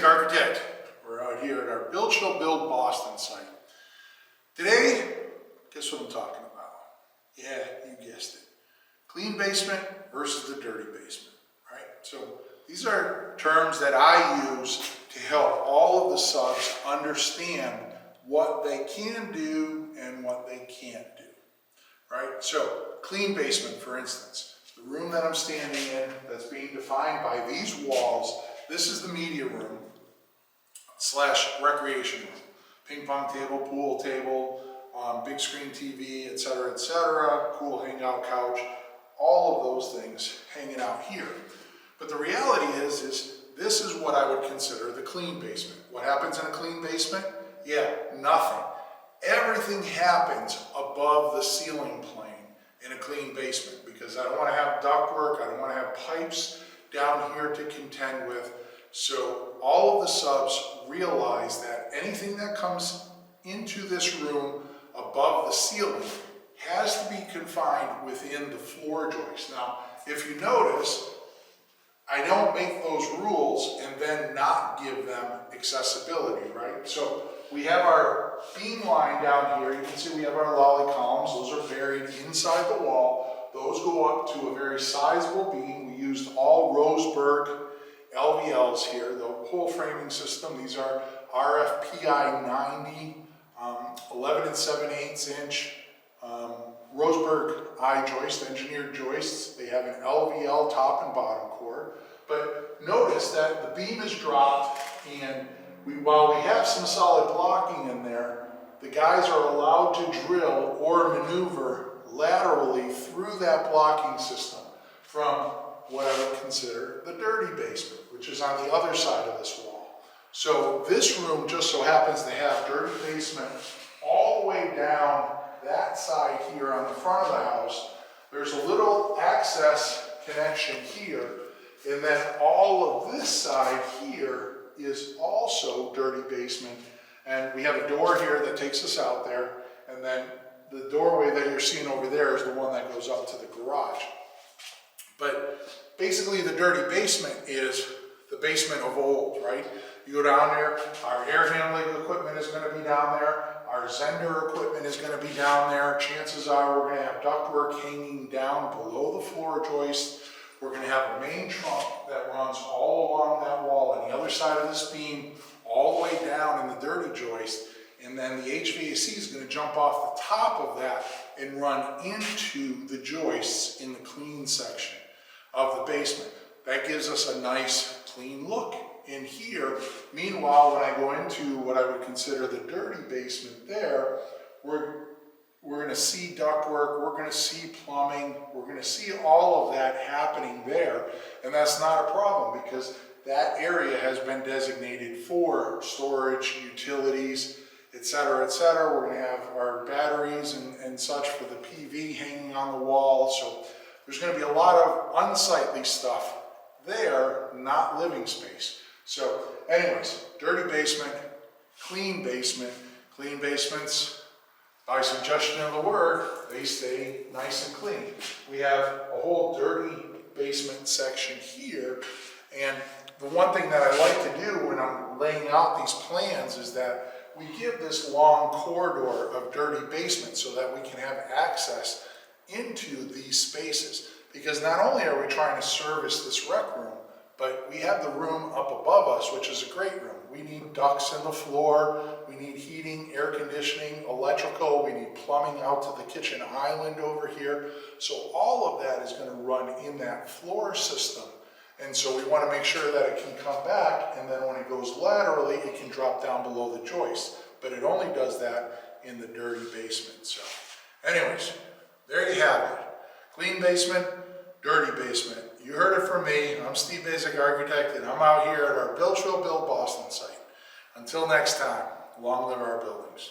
Basic Architect. We're out here at our Build Show Build Boston site. Today, guess what I'm talking about? Yeah, you guessed it. Clean basement versus the dirty basement, right? So these are terms that I use to help all of the subs understand what they can do and what they can't do, right? So clean basement, for instance, the room that I'm standing in that's being defined by these walls, this is the media room / recreation room. Ping pong table, pool table, big screen TV, etc., cool hangout couch, all of those things hanging out here. But the reality is this is what I would consider the clean basement. What happens in a clean basement? Yeah, nothing. Everything happens above the ceiling plane in a clean basement because I don't want to have ductwork, I don't want to have pipes down here to contend with. So all of the subs realize that anything that comes into this room above the ceiling has to be confined within the floor joist. Now, if you notice, I don't make those rules and then not give them accessibility, right? So we have our beam line down here. You can see we have our lolly columns. Those are buried inside the wall. Those go up to a very sizable beam. We used all Roseburg LVLs here, the whole framing system. These are RFPI 90, 11 7/8 inch Roseburg I-joist, engineered joists. They have an LVL top and bottom core. But notice that the beam is dropped, and while we have some solid blocking in there, the guys are allowed to drill or maneuver laterally through that blocking system from what I would consider the dirty basement, which is on the other side of this wall. So this room just so happens to have dirty basement all the way down that side here on the front of the house. There's a little access connection here, and then all of this side here is also dirty basement. And we have a door here that takes us out there, and then the doorway that you're seeing over there is the one that goes up to the garage. But basically the dirty basement is the basement of old, right? You go down there, our air handling equipment is going to be down there, our Zender equipment is going to be down there. Chances are we're going to have ductwork hanging down below the floor joist. We're going to have a main trunk that runs all along that wall on the other side of this beam, all the way down in the dirty joist. And then the HVAC is going to jump off the top of that and run into the joists in the clean section of the basement. That gives us a nice clean look in here. Meanwhile, when I go into what I would consider the dirty basement there, we're going to see ductwork, we're going to see plumbing, we're going to see all of that happening there. And that's not a problem because that area has been designated for storage, utilities, etc., etc. We're going to have our batteries and such for the PV hanging on the wall. So there's going to be a lot of unsightly stuff there, not living space. So anyways, dirty basement, clean basement. Clean basements, by suggestion of the word, they stay nice and clean. We have a whole dirty basement section here, and the one thing that I like to do when I'm laying out these plans is that we give this long corridor of dirty basement so that we can have access into these spaces. Because not only are we trying to service this rec room, but we have the room up above us, which is a great room. We need ducts in the floor, we need heating, air conditioning, electrical, we need plumbing out to the kitchen island over here. So all of that is going to run in that floor system. And so we want to make sure that it can come back, and then when it goes laterally, it can drop down below the joist. But it only does that in the dirty basement. So anyways, there you have it. Clean basement, dirty basement. You heard it from me. I'm Steve Basic Architect, and I'm out here at our Build Show Build Boston site. Until next time, long live our buildings.